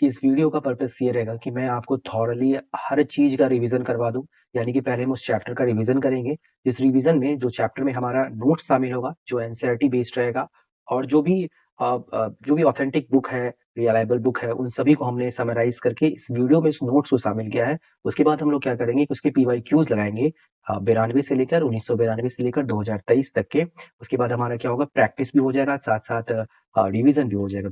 कि इस वीडियो का पर्पस ये रहेगा कि मैं आपको थॉरली हर चीज का रिवीजन करवा दूं। यानी कि पहले हम उस चैप्टर का रिवीजन करेंगे। इस रिवीजन में जो चैप्टर में हमारा नोट्स शामिल होगा, जो एनसीईआरटी बेस्ड रहेगा, और जो भी ऑथेंटिक बुक है, रिलायबल बुक है, उन सभी को हमने समराइज करके इस वीडियो में इस नोट्स को शामिल किया है। उसके बाद हम लोग क्या करेंगे कि उसके पीवाईक्यूज लगाएंगे, 92 से लेकर 1992 से लेकर 2023 तक के। उसके बाद हमारा क्या होगा, प्रैक्टिस भी हो जाएगा, साथ साथ रिवीजन भी हो जाएगा।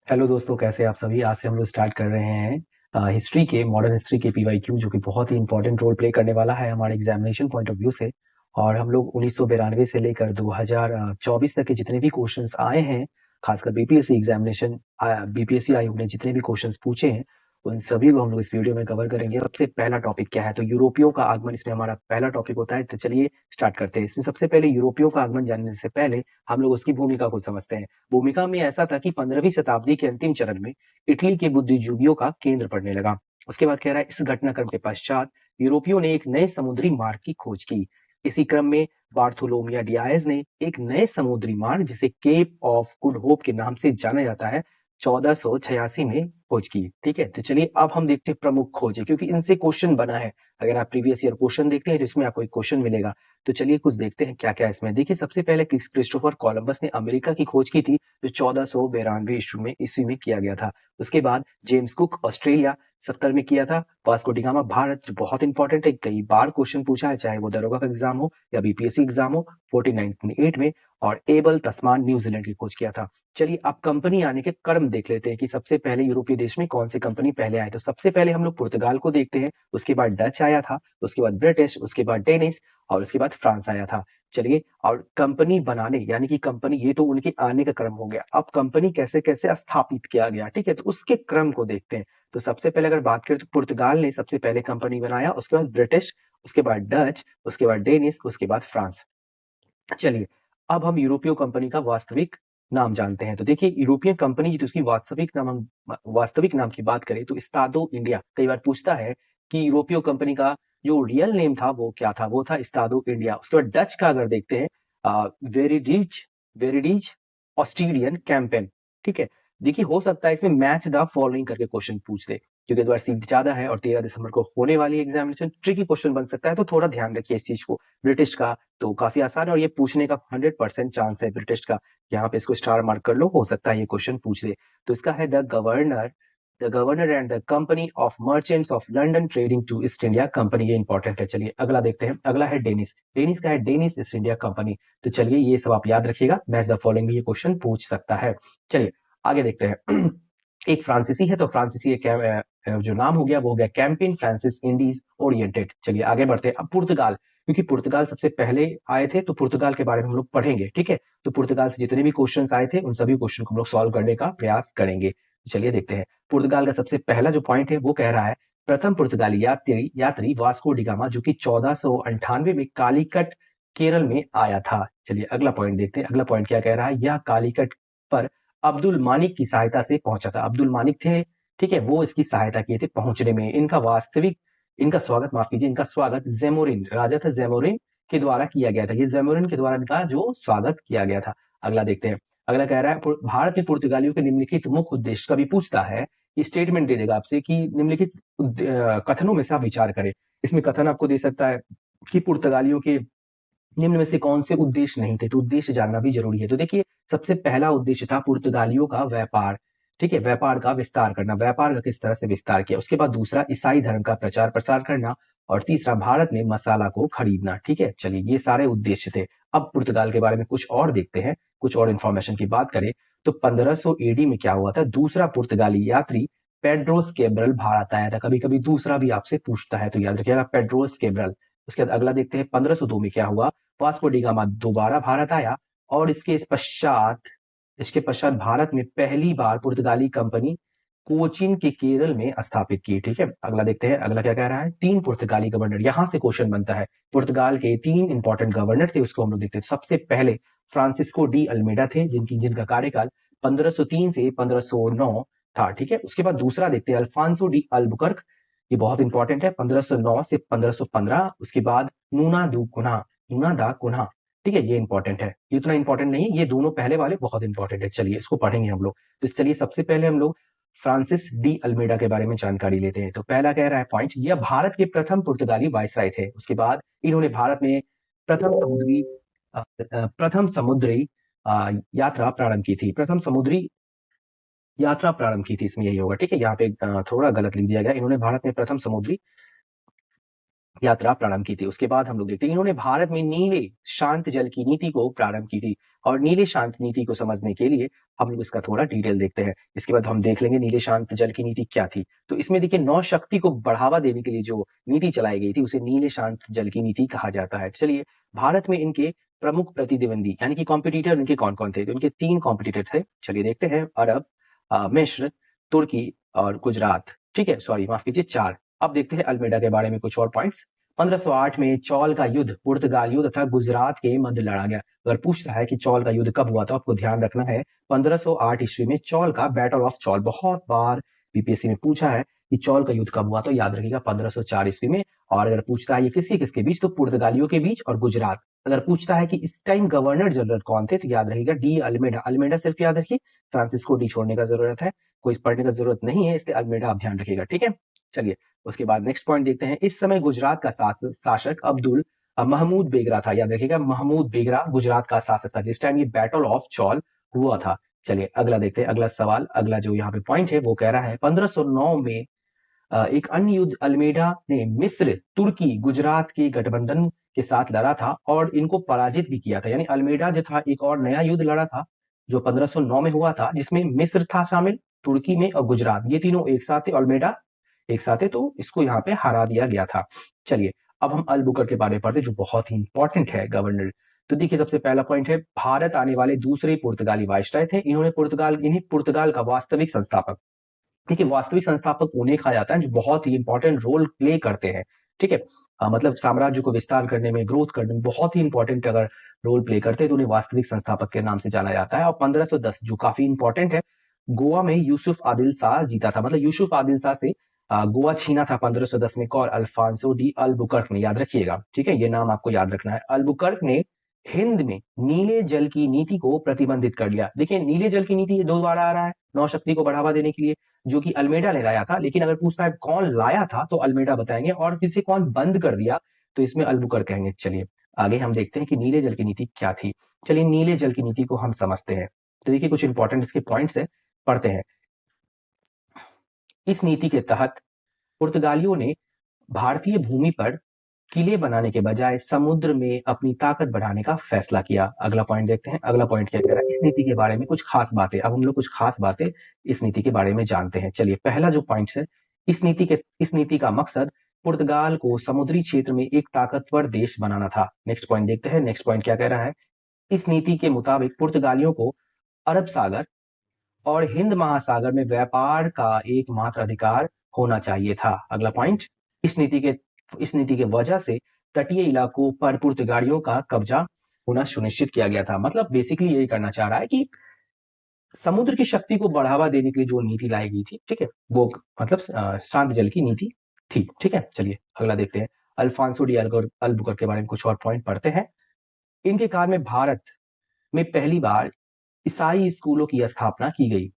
हेलो दोस्तों, कैसे आप सभी। आज से हम लोग स्टार्ट कर रहे हैं हिस्ट्री के, मॉडर्न हिस्ट्री के पीवाईक्यू, जो कि बहुत ही इंपॉर्टेंट रोल प्ले करने वाला है हमारे एग्जामिनेशन पॉइंट ऑफ व्यू से। और हम लोग 1992 से लेकर 2024 तक के जितने भी क्वेश्चंस आए हैं, खासकर बीपीएससी आयोग ने जितने भी क्वेश्चंस पूछे हैं, उन सभी को हम लोग इस वीडियो में कवर करेंगे। सबसे पहला टॉपिक क्या है, तो यूरोपियों का आगमन इसमें हमारा पहला टॉपिक होता है। तो चलिए स्टार्ट करते हैं। इसमें सबसे पहले यूरोपियों का आगमन जानने से पहले हम लोग उसकी भूमिका को समझते हैं। भूमिका में ऐसा था कि 15वीं शताब्दी के अंतिम चरण में इटली के बुद्धिजीवियों का केंद्र पड़ने लगा। उसके बाद कह रहा है, इस घटनाक्रम के पश्चात यूरोपियों ने एक नए समुद्री मार्ग की खोज की। इसी क्रम में बार्थोलोमिया डियाज ने एक नए समुद्री मार्ग, जिसे केप ऑफ गुड होप के नाम से जाना जाता है, 1486 में खोज की। ठीक है, तो चलिए अब हम देखते हैं प्रमुख खोजें, क्योंकि इनसे क्वेश्चन बना है। अगर आप प्रीवियस ईयर क्वेश्चन देखते हैं तो इसमें आपको एक क्वेश्चन मिलेगा। तो चलिए कुछ देखते हैं क्या क्या इसमें। देखिए, सबसे पहले क्रिस्टोफर कोलंबस ने अमेरिका की खोज की थी, जो 1492 ईस्वी में किया गया था। उसके बाद जेम्स कुक ऑस्ट्रेलिया 70 में किया था। वास्को डी गामा भारत, जो बहुत इंपॉर्टेंट है, कई बार क्वेश्चन पूछा है, चाहे वो दरोगा का एग्जाम हो या बीपीएससी एग्जाम हो, 1498 में। और एबल तस्मान न्यूजीलैंड की खोज किया था। चलिए अब कंपनी आने के क्रम देख लेते हैं कि सबसे पहले यूरोपीय देश में कौन सी कंपनी पहले आए। तो सबसे पहले हम लोग पुर्तगाल को देखते हैं, उसके बाद डच आया था, उसके बाद ब्रिटिश, उसके बाद डेनिश, और उसके बाद फ्रांस आया था। चलिए, और कंपनी बनाने, यानी कि कंपनी, ये तो उनके आने का क्रम हो गया। अब कंपनी कैसे कैसे स्थापित किया गया, ठीक है, तो उसके क्रम को देखते हैं। तो सबसे पहले अगर बात करें तो पुर्तगाल ने सबसे पहले कंपनी बनाया, उसके बाद ब्रिटिश, उसके बाद डच, उसके बाद डेनिश, उसके बाद फ्रांस। चलिए अब हम यूरोपीय कंपनी का वास्तविक नाम जानते हैं। तो देखिए, यूरोपियन कंपनी तो उसकी वास्तविक नाम की बात करें तो स्टाडो इंडिया। कई बार पूछता है कि यूरोपीय कंपनी का जो रियल नेम था वो क्या था, वो था स्टाडो इंडिया। उसके बाद डच का अगर देखते हैं, वेरिडीज वेरिडीज ऑस्ट्रेलियन कैंपेन। ठीक है, देखिए हो सकता है इसमें मैच द फॉलोइंग करके क्वेश्चन पूछ दे, क्योंकि इस बार सीट ज्यादा है और 13 दिसंबर को होने वाली एग्जामिनेशन ट्रिकी क्वेश्चन बन सकता है, तो थोड़ा ध्यान रखिए इस चीज को। ब्रिटिश का तो काफी आसान है और ये पूछने का 100% चांस है ब्रिटिश का। यहाँ पे इसको स्टार मार्क कर लो, हो सकता है ये क्वेश्चन पूछ ले। तो इसका है the governor and the company of merchants of London trading to East India company. ये इंपॉर्टेंट है। चलिए अगला देखते हैं। अगला है डेनिस। डेनिस का है डेनिस ईस्ट इंडिया कंपनी। तो चलिए ये सब आप याद रखिएगा, मैच द फॉलोइंग भी ये क्वेश्चन पूछ सकता है। चलिए आगे देखते हैं। एक फ्रांसीसी है, तो फ्रांसीसी जो नाम हो गया वो हो गया कैंपेन फ्रांसिस इंडीज ओरिएंटेड। चलिए आगे बढ़ते हैं। अब पुर्तगाल, क्योंकि पुर्तगाल सबसे पहले आए थे तो पुर्तगाल के बारे में हम लोग पढ़ेंगे। ठीक है, तो पुर्तगाल से जितने भी क्वेश्चंस आए थे उन सभी क्वेश्चन को हम लोग सॉल्व करने का प्रयास करेंगे। चलिए देखते हैं। पुर्तगाल का सबसे पहला जो पॉइंट है वो कह रहा है, प्रथम पुर्तगाली यात्री यात्री वास्को डिगामा, जो कि 1498 में कालीकट केरल में आया था। चलिए अगला पॉइंट देखते हैं। अगला पॉइंट क्या कह रहा है, यह कालीकट पर अब्दुल मानिक की सहायता से पहुंचा था। अब्दुल मानिक थे, ठीक है, वो इसकी सहायता किए थे पहुंचने में। इनका स्वागत, माफ कीजिए, इनका स्वागत जेमोरिन, राजा था जेमोरिन, के द्वारा किया गया था। ये जेमोरिन के द्वारा इनका जो स्वागत किया गया था। अगला देखते हैं। अगला कह रहा है, भारत में पुर्तगालियों के निम्नलिखित मुख्य उद्देश्य, कभी पूछता है, स्टेटमेंट दे देगा आपसे कि निम्नलिखित कथनों में से आप विचार करें। इसमें कथन आपको दे सकता है कि पुर्तगालियों के निम्न में से कौन से उद्देश्य नहीं थे, तो उद्देश्य जानना भी जरूरी है। तो देखिए, सबसे पहला उद्देश्य था पुर्तगालियों का व्यापार। ठीक है, व्यापार का विस्तार करना, व्यापार का किस तरह से विस्तार किया। उसके बाद दूसरा, ईसाई धर्म का प्रचार प्रसार करना, और तीसरा, भारत में मसाला को खरीदना। ठीक है, चलिए ये सारे उद्देश्य थे। अब पुर्तगाल के बारे में कुछ और देखते हैं, कुछ और इन्फॉर्मेशन की बात करें तो 1500 एडी में क्या हुआ था, दूसरा पुर्तगाली यात्री पेड्रोस केब्रल भारत आया था। कभी कभी दूसरा भी आपसे पूछता है, तो याद रखिएगा पेड्रोस केब्रल। उसके बाद अगला देखते हैं, 1502 में क्या हुआ, वास्को डी गामा दोबारा भारत आया, और इसके पश्चात भारत में पहली बार पुर्तगाली कंपनी कोचीन के केरल में स्थापित की। ठीक है, अगला देखते हैं। अगला क्या कह रहा है, 3 पुर्तगाली गवर्नर, यहां से क्वेश्चन बनता है। पुर्तगाल के 3 इंपॉर्टेंट गवर्नर थे, उसको हम लोग देखते हैं। सबसे पहले फ्रांसिस्को डी अल्मेडा थे, जिनका कार्यकाल 1503 से 1509 था। ठीक है, उसके बाद दूसरा देखते हैं, अल्फांसो डी अल्बुकर्क, ये बहुत इंपॉर्टेंट है, 1509 से 1515। उसके बाद नूना दू कुन्हा, नूना दा कुन्हा। ठीक है, ये इंपॉर्टेंट है, ये उतना इंपॉर्टेंट नहीं है, ये दोनों पहले वाले बहुत इंपॉर्टेंट है। चलिए इसको पढ़ेंगे हम लोग। तो चलिए सबसे पहले हम लोग फ्रांसिस डी अल्मेडा के बारे में जानकारी लेते हैं। तो पहला कह रहा है पॉइंट, यह भारत के प्रथम पुर्तगाली वायसराय थे। उसके बाद इन्होंने भारत में प्रथम समुद्री यात्रा प्रारंभ की थी। प्रथम समुद्री यात्रा प्रारंभ की थी, इसमें यही होगा। ठीक है, यहाँ पे थोड़ा गलत लिख दिया गया। इन्होंने भारत में प्रथम समुद्री यात्रा प्रारंभ की थी। उसके बाद हम लोग देखते हैं इन्होंने भारत में नीले शांत जल की नीति को प्रारंभ की थी। और नीले शांत नीति को समझने के लिए हम लोग इसका थोड़ा डिटेल देखते हैं। इसके बाद हम देख लेंगे नीले शांत जल की नीति क्या थी। तो इसमें देखिए नौ शक्ति को बढ़ावा देने के लिए जो नीति चलाई गई थी उसे नीले शांत जल की नीति कहा जाता है। चलिए, भारत में इनके प्रमुख प्रतिद्वंदी यानी कि कॉम्पिटिटर इनके कौन कौन थे? तो इनके 3 कॉम्पिटिटर थे। चलिए देखते हैं, अरब, मिस्र, तुर्की और गुजरात। ठीक है, सॉरी माफ कीजिए 4। अब देखते हैं अल्मेडा के बारे में कुछ और पॉइंट्स। 1508 में चौल का युद्ध पुर्तगालियों तथा गुजरात के मध्य लड़ा गया। अगर पूछता है कि चौल का युद्ध कब हुआ तो आपको ध्यान रखना है 1508 ईस्वी में चौल का बैटल ऑफ चौल। बहुत बार बीपीएससी में पूछा है कि चौल का युद्ध कब हुआ, तो याद रखिएगा 1504 ईस्वी में। और अगर पूछता है ये किसके किसके बीच, तो पुर्तगालियों के बीच और गुजरात। अगर पूछता है कि इस टाइम गवर्नर जनरल कौन थे, तो याद रखिएगा डी अल्मेडा। अल्मेडा सिर्फ याद रखिए, फ्रांसिस्को डी छोड़ने का जरूरत है, कोई पढ़ने का जरूरत नहीं है, इसलिए अल्मेडा आप ध्यान रखिएगा। ठीक है, चलिए उसके बाद नेक्स्ट पॉइंट देखते हैं। इस समय गुजरात का शासक अब्दुल महमूद बेगरा था। याद रखिएगा, महमूद बेगरा गुजरात का शासक था जिस टाइम ये बैटल ऑफ चौल हुआ था। चलिए अगला देखते हैं, अगला सवाल, अगला जो यहाँ पे पॉइंट है वो कह रहा है 1509 में एक अन्य युद्ध अल्मेडा ने मिस्र, तुर्की, गुजरात के गठबंधन के साथ लड़ा था और इनको पराजित भी किया था। यानी अल्मेडा जो था एक और नया युद्ध लड़ा था जो 1509 में हुआ था, जिसमें मिस्र था शामिल, तुर्की में और गुजरात, ये तीनों एक साथ थे, अल्मेडा एक साथ है, तो इसको यहाँ पे हरा दिया गया था। चलिए अब हम अलबुकर के बारे में पढ़ते जो बहुत ही इंपॉर्टेंट है गवर्नर। तो देखिए सबसे पहला पॉइंट है, भारत आने वाले दूसरे पुर्तगाली वायसराय थे। इन्हीं पुर्तगाल का वास्तविक संस्थापक। देखिए वास्तविक संस्थापक उन्हें कहा जाता है जो बहुत ही इंपॉर्टेंट रोल प्ले करते हैं। ठीक है, मतलब साम्राज्य को विस्तार करने में, ग्रोथ करने में बहुत ही इंपॉर्टेंट अगर रोल प्ले करते हैं तो उन्हें वास्तविक संस्थापक के नाम से जाना जाता है। और 1510 जो काफी इंपॉर्टेंट है, गोवा में यूसुफ आदिल शाह जीता था। मतलब यूसुफ आदिल शाह से गोवा छीना था 1510 में कौन? अल्फांसो डी अल्बुकर्क ने। याद रखिएगा, ठीक है, ये नाम आपको याद रखना है। अल्बुकर्क ने हिंद में नीले जल की नीति को प्रतिबंधित कर लिया। देखिए नीले जल की नीति ये 2 बार आ रहा है, नौ शक्ति को बढ़ावा देने के लिए, जो कि अल्मेडा ने लाया था। लेकिन अगर पूछता है कौन लाया था तो अल्मेडा बताएंगे, और किसी कौन बंद कर दिया तो इसमें अल्बुकर्क कहेंगे। चलिए आगे हम देखते हैं कि नीले जल की नीति क्या थी। चलिए नीले जल की नीति को हम समझते हैं। तो देखिए कुछ इंपॉर्टेंट इसके पॉइंट्स है, पढ़ते हैं। इस नीति के तहत पुर्तगालियों ने भारतीय भूमि पर किले बनाने के बजाय समुद्र में अपनी ताकत बढ़ाने का फैसला किया। अगला पॉइंट देखते हैं, अगला पॉइंट क्या कह रहा है, इस नीति के बारे में कुछ खास बातें। अब हम लोग कुछ खास बातें इस नीति के बारे में जानते हैं। चलिए पहला जो पॉइंट है, इस नीति का मकसद पुर्तगाल को समुद्री क्षेत्र में एक ताकतवर देश बनाना था। नेक्स्ट पॉइंट देखते हैं, नेक्स्ट पॉइंट क्या कह रहा है, इस नीति के मुताबिक पुर्तगालियों को अरब सागर और हिंद महासागर में व्यापार का एकमात्र अधिकार होना चाहिए था। अगला पॉइंट, इस नीति के वजह से तटीय इलाकों पर पुर्तगालियों का कब्जा होना सुनिश्चित किया गया था। मतलब बेसिकली यही करना चाह रहा है कि समुद्र की शक्ति को बढ़ावा देने के लिए जो नीति लाई गई थी, ठीक है, वो मतलब शांत जल की नीति थी। ठीक है, चलिए अगला देखते हैं, अल्फांसो डी अल्बुकर्क के बारे में कुछ और पॉइंट पढ़ते हैं। इनके काल में भारत में पहली बार ईसाई स्कूलों की स्थापना की गई।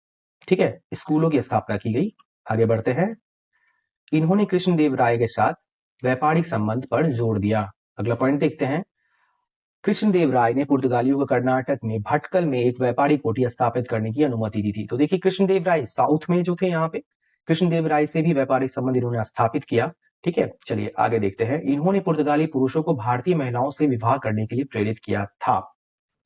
ठीक है, स्कूलों की स्थापना की गई। आगे बढ़ते हैं, इन्होंने कृष्णदेव राय के साथ व्यापारिक संबंध पर जोर दिया। अगला पॉइंट देखते हैं, कृष्णदेव राय ने पुर्तगालियों को कर्नाटक में भटकल में एक व्यापारिक कोठी स्थापित करने की अनुमति दी थी। तो देखिए कृष्णदेव राय साउथ में जो थे, यहाँ पे कृष्णदेव राय से भी व्यापारिक संबंध इन्होंने स्थापित किया। ठीक है, चलिए आगे देखते हैं, इन्होंने पुर्तगाली पुरुषों को भारतीय महिलाओं से विवाह करने के लिए प्रेरित किया था।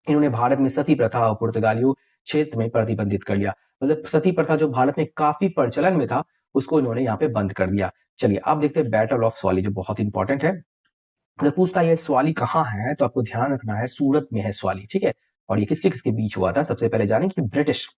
इन्होंने भारत में सती प्रथा और पुर्तगालियों क्षेत्र में प्रतिबंधित कर लिया। मतलब सती प्रथा जो भारत में काफी प्रचलन में था उसको इन्होंने यहाँ पे बंद कर दिया। चलिए आप देखते हैं बैटल ऑफ स्वाली जो बहुत इंपॉर्टेंट है। अगर पूछता है स्वाली कहाँ है तो आपको ध्यान रखना है सूरत में है स्वाली। ठीक है, और ये किसके किसके बीच हुआ था? सबसे पहले जाने कि ब्रिटिश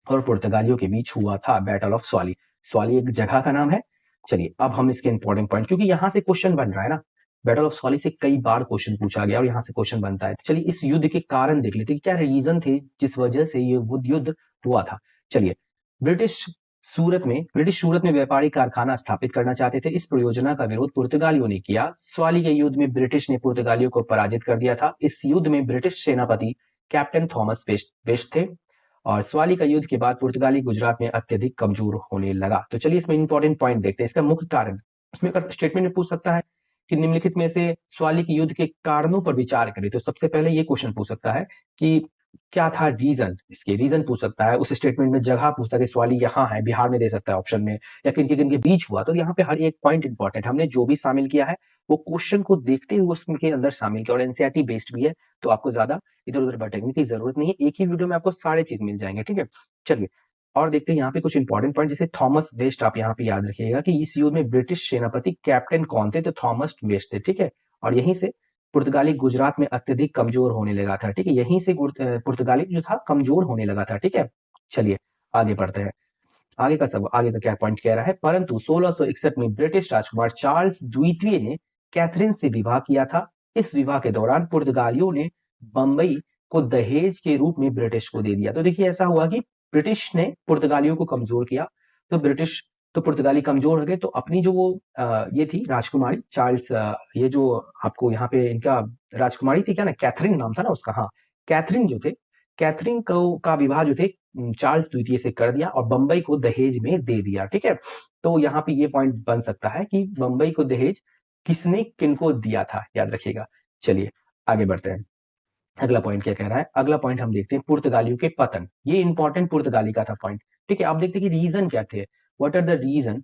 और पुर्तगालियों के बीच हुआ था बैटल ऑफ स्वाली। स्वाली एक जगह का नाम है। चलिए अब हम इसके इंपॉर्टेंट पॉइंट, क्योंकि यहाँ से क्वेश्चन बन रहा है ना, बैटल ऑफ स्वाली से कई बार क्वेश्चन पूछा गया और यहाँ से क्वेश्चन बनता है। तो चलिए इस युद्ध के कारण देख लेते हैं क्या रीजन थे जिस वजह से ये युद्ध हुआ था। चलिए ब्रिटिश ब्रिटिश सूरत में व्यापारिक कारखाना स्थापित करना चाहते थे। इस परियोजना का विरोध पुर्तगालियों ने किया। स्वाली के युद्ध में ब्रिटिश ने पुर्तगालियों को पराजित कर दिया था। इस युद्ध में ब्रिटिश सेनापति कैप्टन थॉमस वेस्ट थे और स्वाली का युद्ध के बाद पुर्तगाली गुजरात में अत्यधिक कमजोर होने लगा। तो चलिए इसमें इंपॉर्टेंट पॉइंट देखते हैं, इसका मुख्य कारण। इसमें अगर स्टेटमेंट में पूछ सकता है कि निम्नलिखित में से स्वाली के युद्ध के कारणों पर विचार करें, तो सबसे पहले ये क्वेश्चन पूछ सकता है कि क्या था रीजन, इसके रीजन पूछ सकता है। उस स्टेटमेंट में जगह पूछता है कि स्वाली यहाँ है, बिहार में दे सकता है ऑप्शन में, या किन के बीच हुआ। तो यहाँ पे हर एक पॉइंट इंपॉर्टेंट, हमने जो भी शामिल किया है वो क्वेश्चन को देखते हुए उसके अंदर शामिल किया, और एनसीईआरटी बेस्ड भी है, तो आपको ज्यादा इधर उधर भटकने की जरूरत नहीं है। एक ही वीडियो में आपको सारे चीज मिल जाएंगे, ठीक है। चलिए और देखते हैं यहाँ पे कुछ इंपॉर्टेंट पॉइंट, जैसे थॉमस वेस्ट, आप यहाँ पे याद रखिएगा कि इस युद्ध में ब्रिटिश सेनापति कैप्टन कौन थे, तो थॉमस वेस्ट थे, ठीक है। और यहीं से पुर्तगाली गुजरात में अत्यधिक कमजोर होने लगा था, ठीक है। यहीं से पुर्तगाली जो था कमजोर होने लगा था, ठीक है। चलिए आगे बढ़ते हैं। आगे का क्या पॉइंट कह रहा है, परंतु 1661 में ब्रिटिश राजकुमार चार्ल्स द्वितीय ने कैथरीन से विवाह किया था। इस विवाह के दौरान पुर्तगालियों ने बंबई को दहेज के रूप में ब्रिटिश को दे दिया। तो देखिए ऐसा हुआ कि ब्रिटिश ने पुर्तगालियों को कमजोर किया, तो पुर्तगाली कमजोर हो गए, तो अपनी जो वो ये थी राजकुमारी चार्ल्स, ये जो आपको यहाँ पे इनका राजकुमारी थी क्या ना, कैथरीन नाम था ना उसका, हाँ कैथरीन जो थे, कैथरीन को का विवाह जो थे चार्ल्स द्वितीय से कर दिया और बंबई को दहेज में दे दिया, ठीक है। तो यहाँ पे ये पॉइंट बन सकता है कि बंबई को दहेज किसने किनको दिया था, याद रखिएगा। चलिए आगे बढ़ते हैं। अगला पॉइंट क्या कह रहा है, अगला पॉइंट हम देखते हैं पुर्तगालियों के पतन। ये इंपॉर्टेंट पुर्तगाली का था पॉइंट, ठीक है। आप देखते हैं कि रीजन क्या थे, व्हाट आर द रीजन,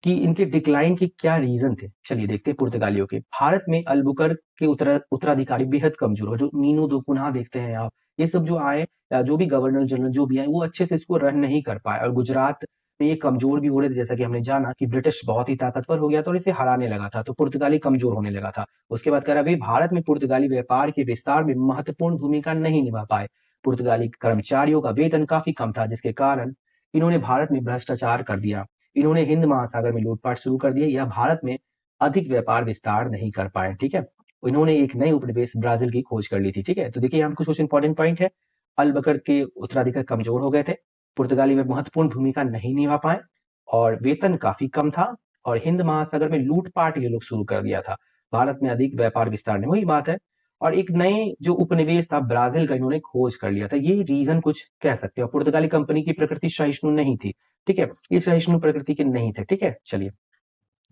कि इनके डिक्लाइन के क्या रीजन थे। चलिए देखते हैं पुर्तगालियों के। भारत में अल्बुकर्क के उत्तराधिकारी बेहद कमजोर हो, जो नीनो दो पुनः देखते हैं आप, ये सब जो आए, जो भी गवर्नर जनरल जो भी आए, वो अच्छे से इसको रन नहीं कर पाए, और गुजरात में ये कमजोर भी हो रहे थे, जैसा कि हमने जाना कि ब्रिटिश बहुत ही ताकतवर हो गया था और इसे हराने लगा था, तो पुर्तगाली कमजोर होने लगा था। उसके बाद कह रहा है भारत में पुर्तगाली व्यापार के विस्तार में महत्वपूर्ण भूमिका नहीं निभा पाए। पुर्तगाली कर्मचारियों का वेतन काफी कम था, जिसके कारण इन्होंने भारत में भ्रष्टाचार कर दिया। इन्होंने हिंद महासागर में लूटपाट शुरू कर दिया, यह भारत में अधिक व्यापार विस्तार नहीं कर पाए, ठीक है। इन्होंने एक नए उपनिवेश ब्राजील की खोज कर ली थी, ठीक है। तो देखिए यहाँ कुछ इंपॉर्टेंट पॉइंट है। अल-बकर के उत्तराधिकारी कमजोर हो गए थे, पुर्तगाली में महत्वपूर्ण भूमिका नहीं निभा पाए, और वेतन काफी कम था, और हिंद महासागर में लूटपाट ये लोग शुरू कर दिया था। भारत में अधिक व्यापार विस्तार नहीं, वही बात है। और एक नए जो उपनिवेश था ब्राजील का इन्होंने खोज कर लिया था, ये रीजन कुछ कह सकते हो। पुर्तगाली कंपनी की प्रकृति सहिष्णु नहीं थी, ठीक है, ये सहिष्णु प्रकृति के नहीं थे, ठीक है। चलिए,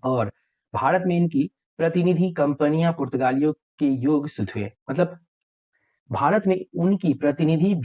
और भारत में इनकी प्रतिनिधि कंपनियां पुर्तगालियों के योग सिद्ध हुए, मतलब भारत में उनकी प्रतिनिधि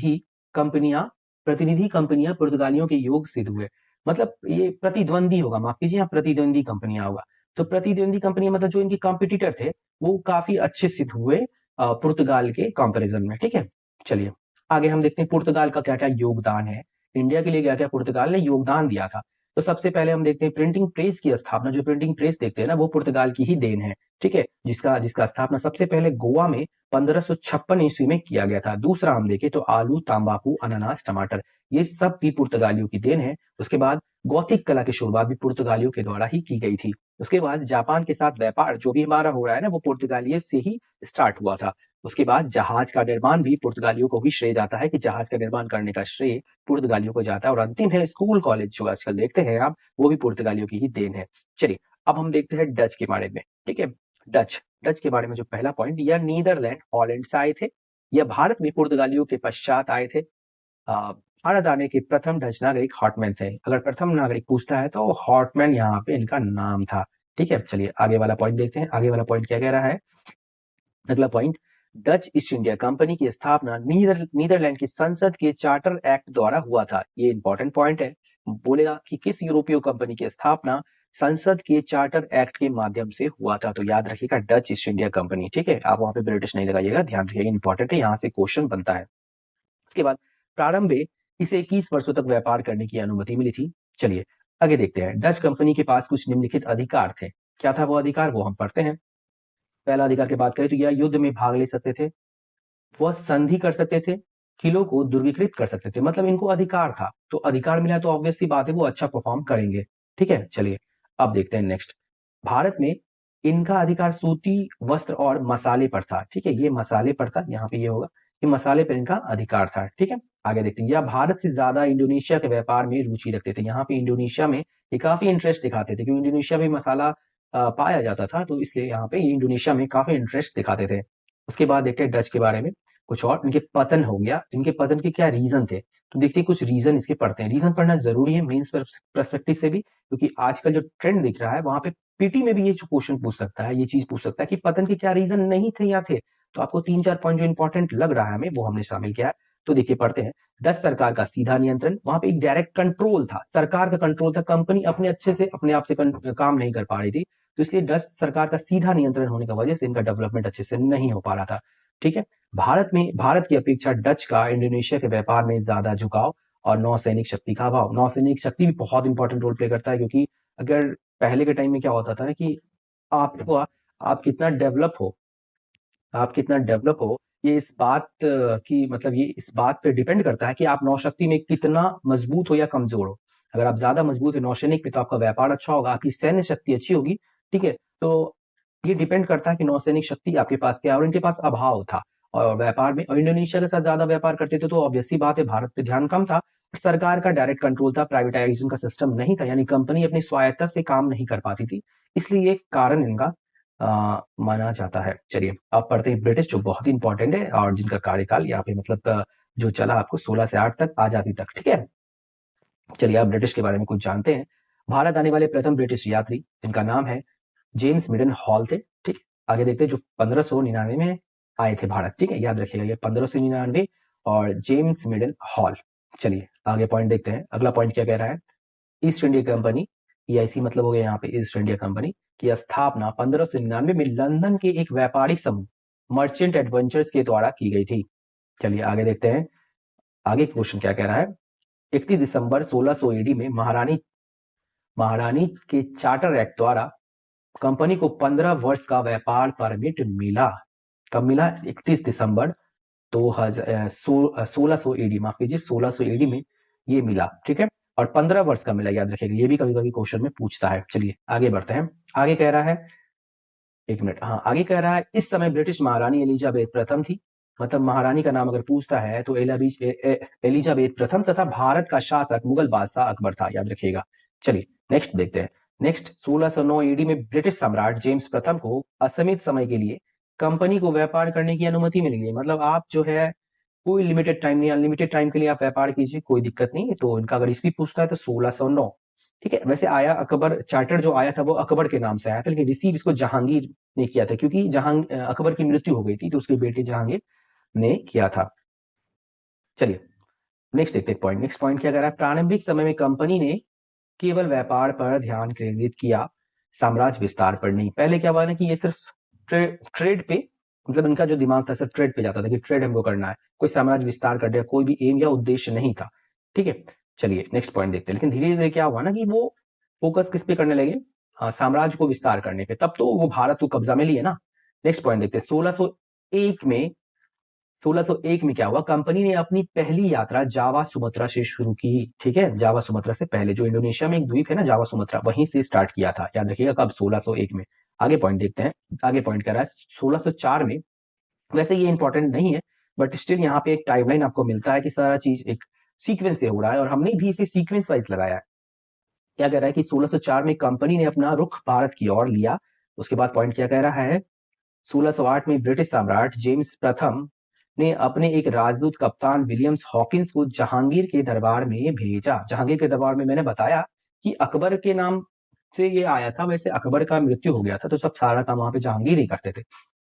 कंपनियां पुर्तगालियों के योग सिद्ध हुए, मतलब ये प्रतिद्वंदी होगा, माफ कीजिए, यहाँ प्रतिद्वंदी कंपनियां होगा। तो प्रतिद्वंदी कंपनियां मतलब जो इनके कॉम्पिटिटर थे वो काफी अच्छे सिद्ध हुए पुर्तगाल के कंपैरिजन में, ठीक है। चलिए आगे हम देखते हैं पुर्तगाल का क्या क्या योगदान है, इंडिया के लिए क्या क्या पुर्तगाल ने योगदान दिया था। तो सबसे पहले हम देखते हैं प्रिंटिंग प्रेस की स्थापना, जो प्रिंटिंग प्रेस देखते हैं ना वो पुर्तगाल की ही देन है, ठीक है, जिसका जिसका स्थापना सबसे पहले गोवा में 1556 ईस्वी में किया गया था। दूसरा हम देखें तो आलू, तंबाकू, अनानास, टमाटर, ये सब भी पुर्तगालियों की देन है। उसके बाद गौथिक कला की शुरुआत भी पुर्तगालियों के द्वारा ही की गई थी। उसके बाद जापान के साथ व्यापार जो भी हमारा हो रहा है ना वो पुर्तगालियों से ही स्टार्ट हुआ था। उसके बाद जहाज का निर्माण भी पुर्तगालियों को ही श्रेय जाता है, कि जहाज का निर्माण करने का श्रेय पुर्तगालियों को जाता है। और अंतिम है स्कूल कॉलेज, जो आजकल देखते हैं आप, वो भी पुर्तगालियों की ही देन है। चलिए अब हम देखते हैं डच के बारे में, ठीक है। डच के बारे में जो पहला पॉइंट, यह नीदरलैंड हॉलैंड से आए थे। यह भारत में पुर्तगालियों के पश्चात आए थे। भारत आने के प्रथम डच नागरिक हॉटमैन थे। अगर प्रथम नागरिक पूछता है तो हॉटमैन यहाँ पे इनका नाम था, ठीक है। चलिए आगे वाला पॉइंट देखते हैं, आगे वाला पॉइंट क्या कह रहा है। अगला point, Dutch east India company की स्थापना नीदरलैंड की संसद के चार्टर एक्ट द्वारा हुआ था। ये इंपॉर्टेंट पॉइंट है, बोलेगा कि किस यूरोपीय कंपनी की स्थापना संसद के चार्टर एक्ट के माध्यम से हुआ था। तो याद रखिएगा डच ईस्ट इंडिया कंपनी, ठीक है, आप वहां पे ब्रिटिश नहीं लगाइएगा, ध्यान रखिएगा, इंपॉर्टेंट है, यहाँ से क्वेश्चन बनता है। उसके बाद प्रारंभ में इसे 21 वर्षों तक व्यापार करने की अनुमति मिली थी। चलिए आगे देखते हैं, डच कंपनी के पास कुछ निम्नलिखित अधिकार थे। क्या था वो अधिकार, वो हम पढ़ते हैं। पहला अधिकार की बात करें तो यह युद्ध में भाग ले सकते थे, वह संधि कर सकते थे, किलों को दुर्गीकृत कर सकते थे, मतलब इनको अधिकार था। तो अधिकार मिला तो ऑब्वियस सी बात है वो अच्छा परफॉर्म करेंगे, ठीक है। चलिए अब देखते हैं नेक्स्ट, भारत में इनका अधिकार सूती वस्त्र और मसाले पर था, ठीक है, ये मसाले पर था, यहाँ पे ये होगा ये मसाले पर इनका अधिकार था। ठीक है, आगे देखते हैं। या भारत से ज्यादा इंडोनेशिया के व्यापार में रुचि रखते थे। यहाँ पे इंडोनेशिया में ये काफी इंटरेस्ट दिखाते थे, क्योंकि इंडोनेशिया में मसाला पाया जाता था, तो इसलिए यहाँ पे इंडोनेशिया में काफी इंटरेस्ट दिखाते थे। उसके बाद देखते हैं डच के बारे में कुछ और। इनके पतन हो गया, इनके पतन के क्या रीजन थे, तो देखते हैं कुछ रीजन इसके पढ़ते हैं। रीजन पढ़ना जरूरी है मेंस पर्सपेक्टिव से भी, क्योंकि आजकल जो ट्रेंड दिख रहा है वहां पे पीटी में भी ये क्वेश्चन पूछ सकता है, ये चीज पूछ सकता है कि पतन के क्या रीजन नहीं थे या थे। तो आपको 3-4 पॉइंट जो इंपॉर्टेंट लग रहा है हमें, वो हमने शामिल किया है। तो देखिए पढ़ते हैं। डच सरकार का सीधा नियंत्रण, वहां पे एक डायरेक्ट कंट्रोल था, सरकार का कंट्रोल था, कंपनी अपने अच्छे से अपने आप से काम नहीं कर पा रही थी, तो इसलिए डच सरकार का सीधा नियंत्रण होने की वजह से इनका डेवलपमेंट अच्छे से नहीं हो पा रहा था। ठीक है, भारत की अपेक्षा डच का इंडोनेशिया के व्यापार में ज्यादा झुकाव और नौसैनिक शक्ति का अभाव। नौसैनिक शक्ति भी बहुत इंपॉर्टेंट रोल प्ले करता है, क्योंकि अगर पहले के टाइम में क्या होता था ना कि आपको आप कितना डेवलप हो, आप कितना डेवलप हो, ये इस बात की मतलब ये इस बात पे डिपेंड करता है कि आप नौशक्ति में कितना मजबूत हो या कमजोर हो। अगर आप ज्यादा मजबूत है नौसैनिक में, तो आपका व्यापार अच्छा होगा, आपकी सैन्य शक्ति अच्छी होगी। ठीक है, तो ये डिपेंड करता है कि नौसैनिक शक्ति आपके पास क्या है, और इनके पास अभाव था। और व्यापार में और इंडोनेशिया के साथ ज्यादा व्यापार करते थे, तो ऑब्वियस सी बात है भारत पे ध्यान कम था। सरकार का डायरेक्ट कंट्रोल था, प्राइवेटाइजेशन का सिस्टम नहीं था, यानी कंपनी अपनी स्वायत्ता से काम नहीं कर पाती थी, इसलिए ये कारण इनका माना जाता है। चलिए अब पढ़ते हैं ब्रिटिश, जो बहुत ही इंपॉर्टेंट है और जिनका कार्यकाल यहाँ पे मतलब जो चला आपको 16 से 8 तक, आजादी तक। ठीक है, चलिए आप ब्रिटिश के बारे में कुछ जानते हैं। भारत आने वाले प्रथम ब्रिटिश यात्री, इनका नाम है जेम्स मिडन हॉल थे। ठीक है, आगे देखते हैं। जो 1599 में आए थे भारत, ठीक है, याद रखिएगा ये 1599 और जेम्स मिडन हॉल। चलिए आगे पॉइंट देखते हैं। अगला पॉइंट क्या कह रहा है। ईस्ट इंडिया कंपनी, ईआईसी मतलब हो गया यहाँ पे ईस्ट इंडिया कंपनी, की स्थापना 1599 में लंदन के एक व्यापारिक समूह मर्चेंट एडवेंचर्स के द्वारा की गई थी। चलिए आगे देखते हैं। आगे क्वेश्चन क्या कह रहा है। 31 दिसंबर 1600 ईडी में महारानी के चार्टर एक्ट द्वारा कंपनी को 15 वर्ष का व्यापार परमिट मिला। कब मिला? 31 दिसंबर 1600 ईडी, माफ कीजिए 1600 ईडी में ये मिला। ठीक है, और 15 वर्ष का मिला, याद रखिएगा, ये भी कभी कभी क्वेश्चन में पूछता है। चलिए आगे बढ़ते हैं। आगे कह रहा है, एक मिनट, हाँ आगे कह रहा है, इस समय ब्रिटिश महारानी एलिजाबेथ प्रथम थी। मतलब महारानी का नाम अगर पूछता है तो एलिजाबेथ प्रथम तथा भारत का शासक मुगल बादशाह अकबर था, याद रखिएगा। चलिए नेक्स्ट देखते हैं। नेक्स्ट 1609 ईडी में ब्रिटिश सम्राट जेम्स प्रथम को असीमित समय के लिए कंपनी को व्यापार करने की अनुमति मिल गई। मतलब आप जो है कोई लिमिटेड टाइम नहीं, अनलिमिटेड टाइम के लिए आप व्यापार कीजिए, कोई दिक्कत नहीं है। तो इनका अगर ईस्वी पूछता है तो 1609। ठीक है, वैसे आया अकबर, चार्टर जो आया था वो अकबर के नाम से आया था, लेकिन रिसीव इसको जहांगीर ने किया था, क्योंकि अकबर की मृत्यु हो गई थी, तो उसके बेटे जहांगीर ने किया था। चलिए नेक्स्ट देखते हैं पॉइंट। नेक्स्ट पॉइंट क्या कह रहा है। प्रारंभिक समय में कंपनी ने केवल व्यापार पर ध्यान केंद्रित किया, साम्राज्य विस्तार पर नहीं। पहले क्या हुआ ना कि ये सिर्फ ट्रेड पे, मतलब इनका जो दिमाग था सिर्फ ट्रेड पे जाता था कि ट्रेड हमको करना है, कोई साम्राज्य विस्तार करने का कोई भी एम या उद्देश्य नहीं था। ठीक है, चलिए नेक्स्ट पॉइंट देखते हैं। लेकिन धीरे धीरे क्या हुआ ना कि वो फोकस किस पे करने लगे, साम्राज्य को विस्तार करने पे, तब तो वो भारत को कब्जा में लिए ना। नेक्स्ट पॉइंट देखते हैं। 1601 में क्या हुआ, कंपनी ने अपनी पहली यात्रा जावा सुमात्रा से शुरू की। ठीक है, जावा सुमात्रा से पहले, जो इंडोनेशिया में एक द्वीप है ना जावा सुमात्रा, वहीं से स्टार्ट किया था, याद रखिएगा कब, 1601 में। आगे पॉइंट देखते हैं। आगे पॉइंट कर रहा है 1604 में, वैसे ये इंपॉर्टेंट नहीं है बट स्टिल यहाँ पे एक टाइमलाइन आपको मिलता है कि सारा चीज एक सीक्वेंस से हो रहा है, और हमने भी इसे सीक्वेंस वाइज लगाया है। क्या कह रहा है कि 1604 में कंपनी ने अपना रुख भारत की ओर लिया। उसके बाद पॉइंट क्या कह रहा है। 1608 में ब्रिटिश सम्राट जेम्स प्रथम ने अपने एक राजदूत कप्तान विलियम्स हॉकिंस को जहांगीर के दरबार में भेजा। जहांगीर के दरबार में मैंने बताया कि अकबर के नाम से ये आया था, वैसे अकबर का मृत्यु हो गया था, तो सब सारा काम वहां पे जहांगीर ही करते थे।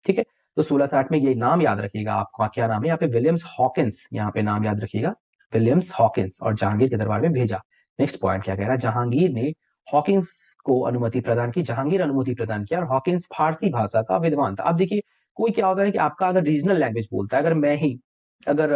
ठीक है, तो 1660 में ये नाम याद रखिएगा आपका, क्या नाम है यहाँ पे, विलियम्स हॉकिंस, यहाँ पे नाम याद रखिएगा, विलियम्स हॉकिंस, और जहांगीर के दरबार में भेजा। नेक्स्ट पॉइंट क्या कह रहा है। जहांगीर ने हॉकिंस को अनुमति प्रदान की, जहांगीर अनुमति प्रदान किया, और हॉकिंस फारसी भाषा का विद्वान था। अब देखिए कोई क्या होता है कि आपका अगर रीजनल लैंग्वेज बोलता है, अगर मैं ही अगर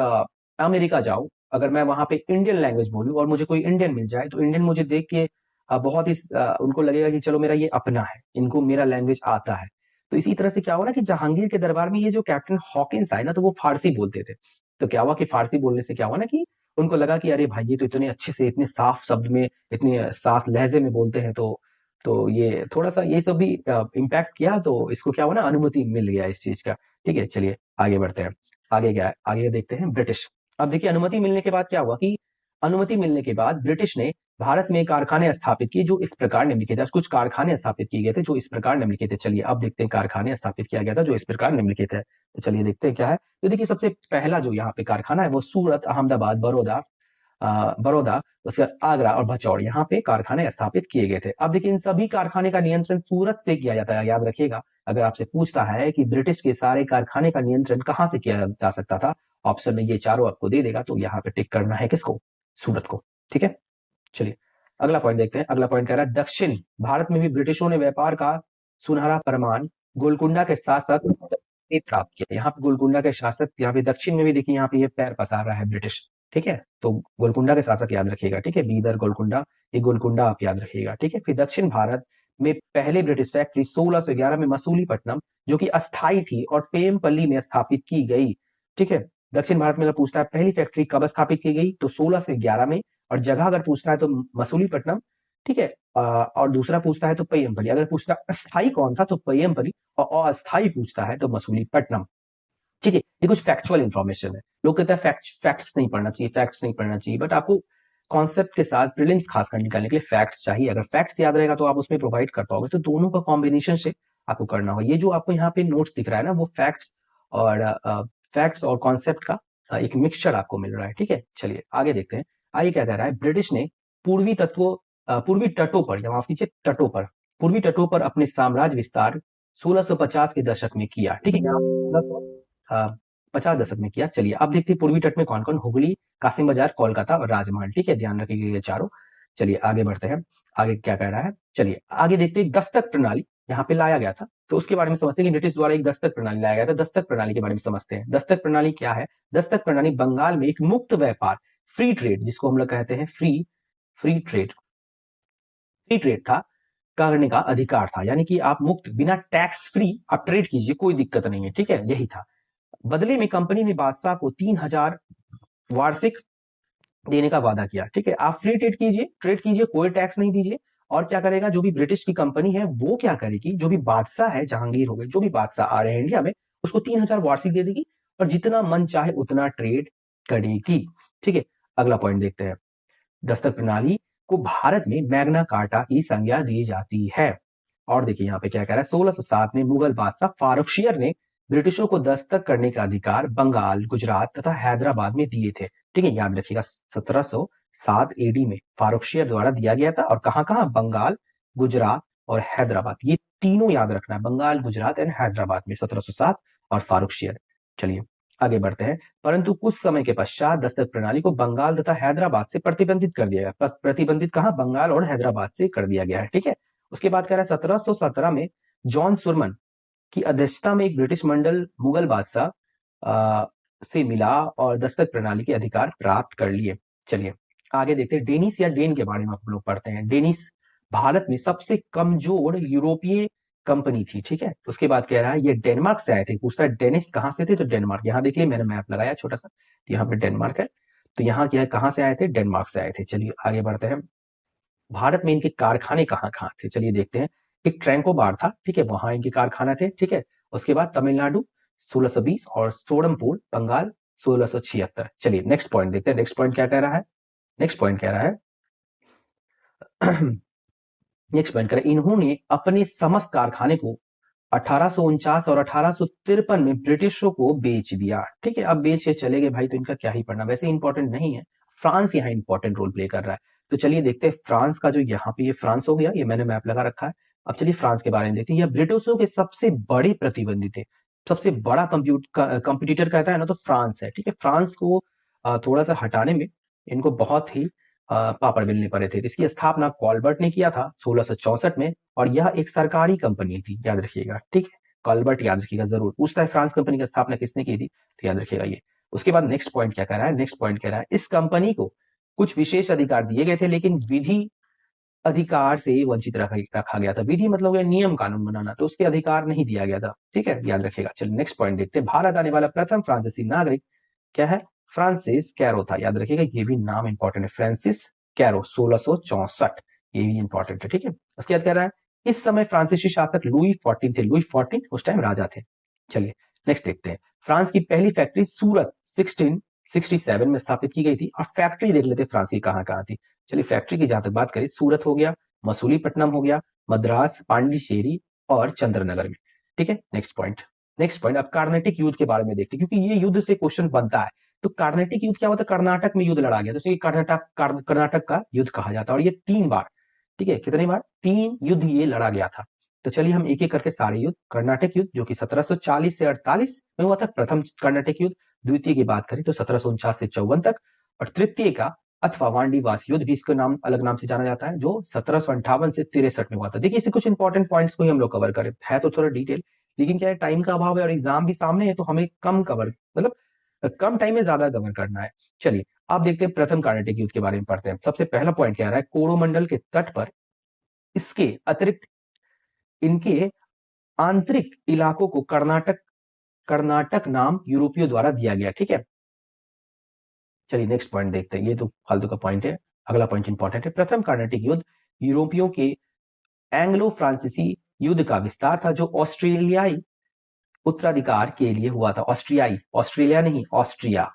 अमेरिका जाऊं, अगर मैं वहां पे इंडियन लैंग्वेज बोलूं और मुझे कोई इंडियन मिल जाए, तो इंडियन मुझे देख के बहुत ही उनको लगेगा कि चलो मेरा ये अपना है, इनको मेरा लैंग्वेज आता है। तो इसी तरह से क्या हुआ ना कि जहांगीर के दरबार में ये जो कैप्टन हॉकिंस आए ना, तो वो फारसी बोलते थे। तो क्या हुआ कि फारसी बोलने से क्या हुआ ना कि उनको लगा कि अरे भाई ये तो इतने अच्छे से, इतने साफ शब्द में, इतने साफ लहजे में बोलते हैं, तो ये थोड़ा सा ये सब भी इम्पैक्ट किया, तो इसको क्या हुआ ना, अनुमति मिल गया इस चीज का। ठीक है, चलिए आगे बढ़ते हैं। आगे क्या है, आगे देखते हैं ब्रिटिश। अब देखिए अनुमति मिलने के बाद क्या हुआ कि अनुमति मिलने के बाद ब्रिटिश ने भारत में कारखाने स्थापित किए जो इस प्रकार निम्नलिखित है। कुछ कारखाने स्थापित किए गए थे जो इस प्रकार निम्नलिखित है। चलिए अब देखते हैं कारखाने स्थापित किया गया था जो इस प्रकार निम्नलिखित है। तो चलिए देखते हैं क्या है। तो देखिए सबसे पहला जो यहाँ पे कारखाना है वो सूरत, अहमदाबाद, बड़ौदा, उसके बाद आगरा और भचौड़, यहाँ पे कारखाने स्थापित किए गए थे। अब देखिए इन सभी कारखाने का नियंत्रण सूरत से किया जाता है। याद रखिएगा, अगर आपसे पूछता है कि ब्रिटिश के सारे कारखाने का नियंत्रण कहाँ से किया जा सकता था, ऑप्शन में ये चारों आपको दे देगा, तो यहाँ पे टिक करना है किसको, सूरत को। ठीक है, चलिए अगला पॉइंट देखते हैं। अगला पॉइंट कह रहा है दक्षिण भारत में भी ब्रिटिशों ने व्यापार का सुनहरा प्रमाण गोलकुंडा के शासक से प्राप्त किया। यहाँ पे गोलकुंडा के शासक, यहाँ पे दक्षिण में भी देखिए यहाँ पे ये पैर पसार रहा है ब्रिटिश। ठीक है, तो गोलकुंडा के शासक याद रखिएगा। ठीक है, बीदर गोलकुंडा, ये गोलकुंडा आप याद रखिएगा। ठीक है, फिर दक्षिण भारत में पहले ब्रिटिश फैक्ट्री 1611 में मसूलीपट्टनम जो कि अस्थाई थी और पेमपल्ली में स्थापित की गई। ठीक है, दक्षिण भारत में अगर पूछता है पहली फैक्ट्री कब स्थापित की गई, तो 16 से 11 में, और जगह अगर पूछता है तो मसूलीपट्टनम। ठीक है, और दूसरा पूछता है तो पय्यमपल्ली। अगर पूछता है अस्थाई कौन था तो पय्यमपल्ली, और अस्थाई पूछता है तो मसूलीपट्टनम। ठीक है, ये कुछ फैक्चुअल इंफॉर्मेशन है। लोग कहते हैं फैक्ट्स नहीं पढ़ना चाहिए, फैक्ट्स नहीं पढ़ना चाहिए, बट आपको कॉन्सेप्ट के साथ प्रीलिम्स खासकर निकालने के लिए फैक्ट्स चाहिए। अगर फैक्ट्स याद रहेगा तो आप उसमें प्रोवाइड कर पाओगे। तो दोनों का कॉम्बिनेशन से आपको करना होगा। ये जो आपको यहाँ पे नोट्स दिख रहा है ना, वो फैक्ट्स और कॉन्सेप्ट का एक मिक्सचर आपको मिल रहा है। ठीक है, चलिए आगे देखते हैं। आगे क्या कह रहा है, ब्रिटिश ने पूर्वी तटों पर, या माफ कीजिए तटों पर, पूर्वी तटों पर अपने साम्राज्य विस्तार 1650 के दशक में किया। ठीक है, यहाँ 50 दशक में किया। चलिए अब देखते हैं पूर्वी तट में कौन कौन, हुगली, कासिम बाजार, कोलकाता और राजमहल। ठीक है, ध्यान रखिएगा ये चारों। चलिए आगे बढ़ते हैं, आगे क्या कह रहा है। चलिए आगे देखते हैं दस्तक प्रणाली यहाँ पे लाया गया था, तो उसके बारे में समझते हैं कि ब्रिटिश द्वारा एक दस्तक प्रणाली लाया गया था। दस्तक प्रणाली के बारे में समझते हैं। दस्तक प्रणाली क्या है। दस्तक प्रणाली बंगाल में एक मुक्त व्यापार, फ्री ट्रेड, जिसको हम लोग कहते हैं फ्री ट्रेड, फ्री ट्रेड था, करने का अधिकार था। यानी कि आप मुक्त, बिना टैक्स फ्री आप ट्रेड कीजिए, कोई दिक्कत नहीं है। ठीक है, यही था। बदले में कंपनी ने बादशाह को 3000 वार्षिक देने का वादा किया। ठीक है, आप फ्री ट्रेड कीजिए, कोई टैक्स नहीं दीजिए। और क्या करेगा, जो भी ब्रिटिश की कंपनी है वो क्या करेगी, जो भी बादशाह है, जहांगीर हो गए, जो भी बादशाह आ रहे हैं इंडिया में, उसको 3000 वार्षिक दे देगी और जितना मन चाहे उतना ट्रेड करेगी। ठीक है, अगला पॉइंट देखते हैं। दस्तक प्रणाली को भारत में मैग्ना कार्टा की संज्ञा दी जाती है। और देखिए यहाँ पे क्या कह रहा है, 1607 में मुगल बादशाह फारुखशियर ने ब्रिटिशों को दस्तक करने का अधिकार बंगाल, गुजरात तथा हैदराबाद में दिए थे। ठीक है, याद रखिएगा 1707 एडी में फारुखशियर द्वारा दिया गया था। और कहां कहां, बंगाल, गुजरात और हैदराबाद, ये तीनों याद रखना है, बंगाल, गुजरात एंड हैदराबाद में 1707 और फारुखशियर। चलिए आगे बढ़ते हैं। परंतु कुछ समय के पश्चात दस्तक प्रणाली को बंगाल तथा हैदराबाद से प्रतिबंधित कर दिया गया। प्रतिबंधित कहां, बंगाल और हैदराबाद से कर दिया गया है। ठीक है, उसके बाद कह रहा है 1717 में जॉन सुरमन की अध्यक्षता में एक ब्रिटिश मंडल मुगल बादशाह से मिला और दस्तक प्रणाली के अधिकार प्राप्त कर लिए। चलिए आगे देखते हैं। डेनिस या डेन के बारे में आप लोग पढ़ते हैं। डेनिस भारत में सबसे कमजोर यूरोपीय कंपनी थी। ठीक है, उसके बाद कह रहा है ये डेनमार्क से आए थे। पूछता है डेनिस कहां से थे, तो डेनमार्क। यहाँ देख लिये मैंने मैप लगाया छोटा सा, यहाँ पे डेनमार्क है। तो यहाँ क्या है, कहां से आए थे, डेनमार्क से आए थे। चलिए आगे बढ़ते हैं। भारत में इनके कारखाने कहाँ कहाँ थे, चलिए देखते हैं। एक ट्रैंकोबार था, ठीक है, वहां इनके कारखाना थे। ठीक है, उसके बाद तमिलनाडु 1620 और सोडमपुर बंगाल 1676। चलिए नेक्स्ट पॉइंट देखते हैं। नेक्स्ट पॉइंट क्या कह रहा है, नेक्स्ट पॉइंट कह रहा है नेक्स्ट पॉइंट कह रहा है इन्होंने अपने समस्त कारखाने को 1849 और 1853 में ब्रिटिशों को बेच दिया। ठीक है, अब बेच के चले गए भाई, तो इनका क्या ही पढ़ना, वैसे इंपॉर्टेंट नहीं है। फ्रांस यहाँ इंपॉर्टेंट रोल प्ले कर रहा है। तो चलिए देखते हैं फ्रांस का, जो यहाँ पे ये फ्रांस हो गया, ये मैंने मैप लगा रखा है। अब चलिए फ्रांस के बारे में देखते हैं। यह ब्रिटिशों के सबसे बड़े प्रतिद्वंदी थे, सबसे बड़ा कंप्यूटर कहता है ना, तो फ्रांस है। ठीक है, फ्रांस को थोड़ा सा हटाने में इनको बहुत ही पापड़ बेलने पड़े थे। इसकी स्थापना कॉल्बर्ट ने किया था 1664 में, और यह एक सरकारी कंपनी थी, याद रखिएगा। ठीक है, कॉल्बर्ट याद रखिएगा, जरूर पूछता है फ्रांस कंपनी की स्थापना किसने की थी, तो याद रखिएगा ये। उसके बाद नेक्स्ट पॉइंट क्या कह रहा है, नेक्स्ट पॉइंट कह रहा है इस कंपनी को कुछ विशेष अधिकार दिए गए थे, लेकिन विधि अधिकार से वंचित रखा गया था। विधि मतलब नियम कानून बनाना, तो उसके अधिकार नहीं दिया गया था। ठीक है, याद रखिएगा। चलिए नेक्स्ट पॉइंट देखते हैं। भारत आने वाला प्रथम फ्रांसीसी नागरिक क्या है, फ्रांसिस कैरो था। याद रखिएगा, ये भी नाम इंपॉर्टेंट है, फ्रांसिस कैरो 1664, ये भी इंपॉर्टेंट है। ठीक है, उसके बाद कह रहा है इस समय फ्रांसीसी शासक लुई 14 थे। लुई 14 उस टाइम राजा थे। चलिए नेक्स्ट देखते हैं। फ्रांस की पहली फैक्ट्री सूरत 1667 में स्थापित की गई थी। और फैक्ट्री देख लेते फ्रांस की कहाँ कहाँ थी। चलिए फैक्ट्री की जहां तक बात करें, सूरत हो गया, मसूलीपट्टनम हो गया, मद्रास, पांडिचेरी और चंद्रनगर में। ठीक है, नेक्स्ट पॉइंट अब कार्नेटिक युद्ध के बारे में देखते हैं, क्योंकि ये युद्ध से क्वेश्चन बनता है। तो कार्नेटिक युद्ध क्या होता है? कर्नाटक में युद्ध लड़ा गया, तो इसे कर्नाटक का युद्ध कहा जाता है। और ये 3 बार, ठीक है, कितनी बार? 3 युद्ध ये लड़ा गया था। तो चलिए हम एक एक करके सारे युद्ध, कर्नाटक युद्ध जो कि 1740 से 48 में हुआ था, प्रथम कर्नाटक युद्ध। द्वितीय की बात करें तो 1749 से 54 तक। और तृतीय का अथवा वांडीवास युद्ध भी इसका नाम अलग नाम से जाना जाता है, जो 1758 से 63 में हुआ था। देखिए इसे कुछ इंपॉर्टेंट पॉइंट्स को ही हम लोग कवर करें, है तो थोड़ा डिटेल, लेकिन क्या है, टाइम का अभाव है और एग्जाम भी सामने है, तो हमें कम कवर, मतलब कम टाइम में ज्यादा कवर करना है। चलिए आप देखते हैं प्रथम कार्नेटिक युद्ध के बारे में पढ़ते हैं। सबसे पहला पॉइंट क्या रहा है? कोरोमंडल के तट पर इसके अतिरिक्त इनके आंतरिक इलाकों को कर्नाटक कर्नाटक नाम यूरोपियों द्वारा दिया गया। ठीक है, चलिए नेक्स्ट पॉइंट देखते हैं, ये तो फालतू का पॉइंट है। अगला पॉइंट इंपॉर्टेंट है। प्रथम कार्नेटिक युद्ध यूरोपियों के एंग्लो फ्रांसीसी युद्ध का विस्तार था, जो ऑस्ट्रेलियाई उत्तराधिकार के लिए हुआ था। ऑस्ट्रेलिया नहीं, ऑस्ट्रिया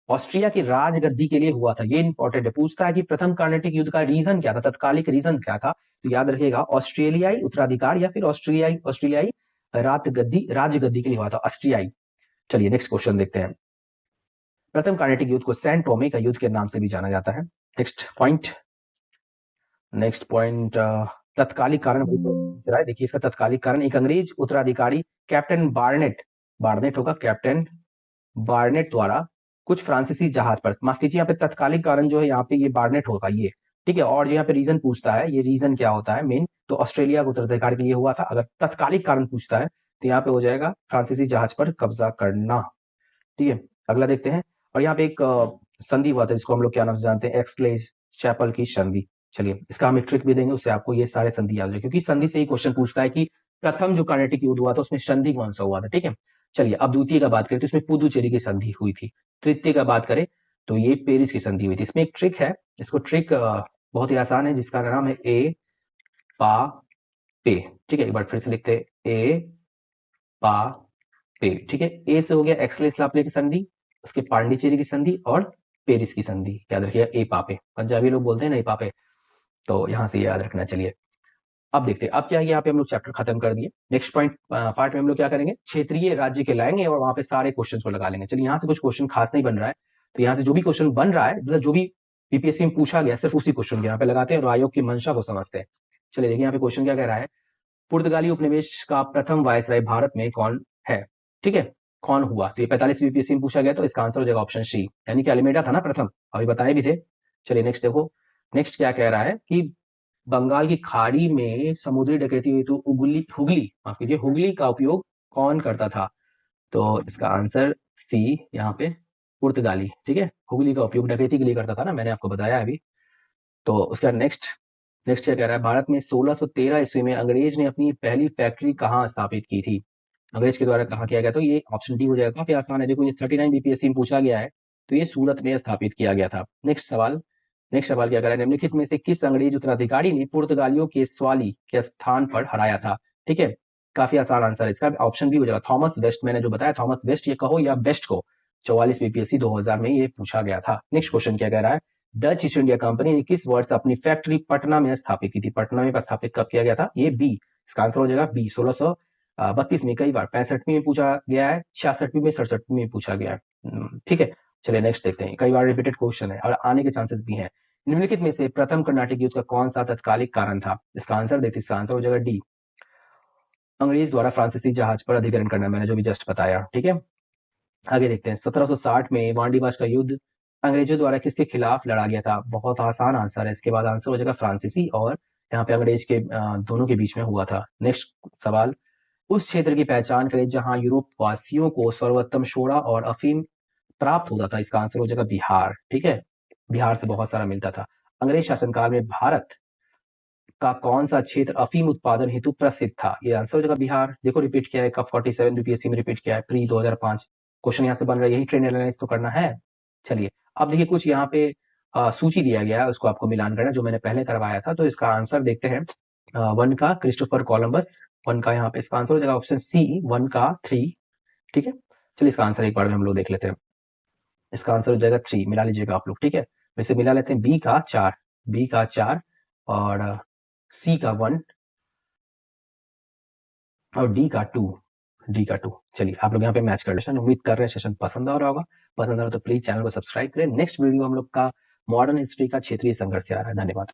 ऑस्ट्रिया की राजगद्दी के लिए हुआ था। ये इंपॉर्टेंट है, पूछता है कि प्रथम कार्नेटिक युद्ध का रीजन क्या था, तत्कालिक रीजन क्या था। तो याद रखिएगा, ऑस्ट्रेलियाई उत्तराधिकार या फिर ऑस्ट्रेलियाई राजगद्दी के लिए हुआ था, ऑस्ट्रियाई। चलिए नेक्स्ट क्वेश्चन देखते हैं। प्रथम कार्नेटिक युद्ध को सैन टोमे का युद्ध के नाम से भी जाना जाता है। नेक्स्ट पॉइंट तत्कालिक कारण। देखिए इसका तत्कालिक कारण, एक अंग्रेज उत्तराधिकारी कैप्टन बार्नेट होगा, कैप्टन बार्नेट द्वारा कुछ फ्रांसीसी जहाज पर, माफ कीजिए यहाँ पे तत्कालिक कारण जो है यहाँ पे ये बार्नेट होगा ये। ठीक है, और जो यहाँ पे रीजन पूछता है, ये रीजन क्या होता है मेन, तो ऑस्ट्रेलिया को उत्तराधिकार के लिए हुआ था। अगर तत्कालिक कारण पूछता है तो यहाँ पे हो जाएगा फ्रांसीसी जहाज पर कब्जा करना। ठीक है, अगला देखते हैं। और यहाँ पे एक संधि हुआ था जिसको हम लोग क्या नाम से जानते हैं, एक्सले चैपल की संधि। चलिए इसका हम एक ट्रिक भी देंगे, उससे आपको ये सारे संधि याद हो जाए, क्योंकि संधि से ही क्वेश्चन पूछता है कि प्रथम जो कार्नेटिक युद्ध हुआ था उसमें संधि कौन सा हुआ था। ठीक है, चलिए अब द्वितीय का बात करें तो इसमें पुदुचेरी की संधि हुई थी। तृतीय का बात करें तो ये पेरिस की संधि हुई थी। इसमें एक ट्रिक है, इसको ट्रिक बहुत ही आसान है, जिसका नाम है ए पा पे। ठीक है, एक बार फिर से लिखते हैं, ए पा पे। ठीक है, ए से हो गया एक्सलेस लाप्ले की संधि, उसके पांडिचेरी की संधि और पेरिस की संधि। याद रखिएगा, ए पापे, पंजाबी लोग बोलते हैं ना ए पापे, तो यहां से याद रखना। चलिए अब देखते हैं, अब क्या है, यहाँ पे हम लोग चैप्टर खत्म कर दिए। नेक्स्ट पॉइंट पार्ट में हम लोग क्या करेंगे, क्षेत्रीय राज्य के लाएंगे और वहां पे सारे क्वेश्चन को लगा लेंगे। चलिए यहाँ से कुछ क्वेश्चन खास नहीं बन रहा है, तो यहाँ से जो भी क्वेश्चन बन रहा है, मतलब जो भी बीपीएससी में पूछा गया, सिर्फ उसी क्वेश्चन को यहाँ पे लगाते हैं और आयोग की मंशा को समझते हैं। चलिए देखिए यहाँ पे क्वेश्चन क्या कह रहा है, पुर्तगाली उपनिवेश का प्रथम वायसराय भारत में कौन है? ठीक है, कौन हुआ? तो ये 45 बीपीएससी में पूछा गया, तो इसका आंसर हो जाएगा ऑप्शन सी, यानी कि अल्मेडा था ना प्रथम, अभी बताए भी थे। चलिए नेक्स्ट देखो, नेक्स्ट क्या कह रहा है कि बंगाल की खाड़ी में समुद्री डकैती हुई तो हुगली का उपयोग कौन करता था? तो इसका आंसर सी यहाँ पे, पुर्तगाली। ठीक है, हुगली का उपयोग डकैती के लिए करता था ना, मैंने आपको बताया अभी। तो उसका नेक्स्ट नेक्स्ट क्या कह रहा है, भारत में 1613 ईस्वी में अंग्रेज ने अपनी पहली फैक्ट्री कहाँ स्थापित की थी? अंग्रेज के द्वारा कहाँ किया गया? तो ये ऑप्शन डी हो जाएगा, काफी आसान है। देखो ये 39 बीपीएससी में पूछा गया है, तो ये सूरत में स्थापित किया गया था। नेक्स्ट सवाल क्या कर रहा है, निम्नलिखित में से किस अंग्रेज उत्तराधिकारी ने पुर्तगालियों के स्वाली के स्थान पर हराया था? ठीक है, काफी आसान आंसर है इसका, ऑप्शन बी हो जाएगा, थॉमस वेस्ट। मैंने जो बताया थॉमस वेस्ट ये कहो या बेस्ट को, 44 बीपीएससी 2000 में ये पूछा गया था। नेक्स्ट क्वेश्चन क्या कह रहा है, डच ईस्ट इंडिया कंपनी ने किस वर्ष अपनी फैक्ट्री पटना में स्थापित की थी? पटना में स्थापित कब किया गया था? ये बी, इसका आंसर हो जाएगा बी, 1632 में। कई बार 65वीं में पूछा गया है, 66वीं में, 67वीं में पूछा गया है। ठीक है, चलिए नेक्स्ट देखते हैं, कई बार रिपीटेड क्वेश्चन है और आने के चांसेस भी हैं। निम्नलिखित में से प्रथम कर्नाटिक युद्ध का कौन सा तत्कालिक कारण था? इसका आंसर देखते हैं, इसका आंसर हो जाएगा डी, अंग्रेज द्वारा फ्रांसीसी जहाज पर अधिग्रहण करना, मैंने जो भी जस्ट बताया। ठीक है, आगे देखते हैं, 1760 में वांडीवास का युद्ध अंग्रेजों द्वारा किसके खिलाफ लड़ा गया था? बहुत आसान आंसर है, इसके बाद आंसर हो जाएगा फ्रांसीसी और यहाँ पे अंग्रेज के दोनों के बीच में हुआ था। नेक्स्ट सवाल, उस क्षेत्र की पहचान करें जहां यूरोप वासियों को सर्वोत्तम सोडा और अफीम प्राप्त होता था। इसका आंसर हो जाएगा बिहार। ठीक है, बिहार से बहुत सारा मिलता था। अंग्रेज शासनकाल में भारत का कौन सा क्षेत्र अफीम उत्पादन हेतु प्रसिद्ध था? ये आंसर हो जाएगा बिहार। देखो रिपीट किया है, कब 47 बीपीएससी में रिपीट किया है, प्री 2005 क्वेश्चन यहाँ से बन रहा है, यही ट्रेंड एनालाइज तो करना है। चलिए अब देखिए, कुछ यहाँ पे सूची दिया गया है, उसको आपको मिलान करना, जो मैंने पहले करवाया था। तो इसका आंसर देखते हैं, 1 का क्रिस्टोफर कोलंबस, 1 का यहाँ पे इसका आंसर हो जाएगा ऑप्शन सी, 1 का 3। ठीक है, चलिए इसका आंसर एक बार में हम लोग देख लेते हैं। इसका आंसर हो जाएगा 3, मिला लीजिएगा आप लोग, ठीक है। वैसे मिला लेते हैं बी का 4 और सी का 1 और डी का 2। चलिए आप लोग यहाँ पे मैच कर लेते हैं। उम्मीद कर रहे हैं सेशन पसंद आ रहा होगा। पसंद आ रहा हो तो प्लीज चैनल को सब्सक्राइब करें। नेक्स्ट वीडियो हम लोग का मॉडर्न हिस्ट्री का क्षेत्रीय संघर्ष से आ रहा है। धन्यवाद।